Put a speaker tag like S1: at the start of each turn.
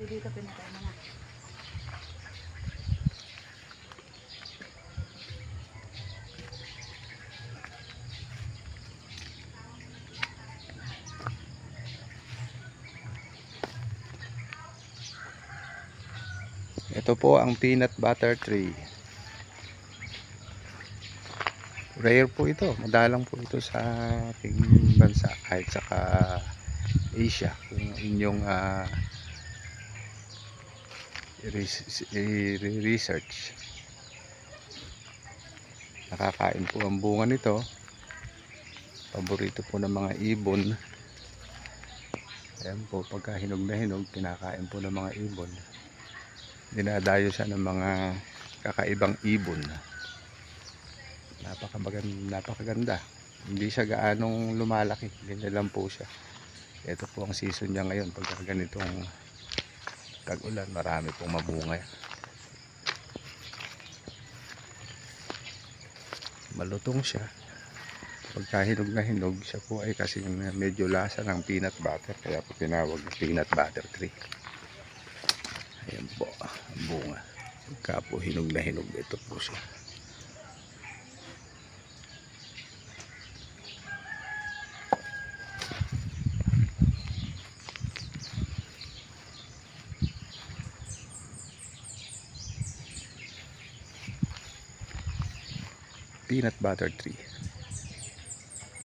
S1: Dito pinatay mo na.
S2: Ito po ang peanut butter tree. Rare po ito. Madalang po ito sa ating bansa kahit saka Asia. Kung inyong research, nakakain po ang bunga nito. Paborito po ng mga ibon. Ayan po, pagka hinog na hinog, kinakain po ng mga ibon. Dinadayo siya ng mga kakaibang ibon. Napakaganda. Hindi siya gaanong lumalaki. Ganyan lang po siya. Ito po ang season niya ngayon. Pagka ganitong tag-ulan, marami pong mabunga. Malutong siya. Pagka hinog na hinog, siya po ay kasi medyo lasa ng peanut butter. Kaya po tinawag na peanut butter tree. Ayan po ang bunga. Pagka po hinog na hinog, ito po siya. Peanut butter tree.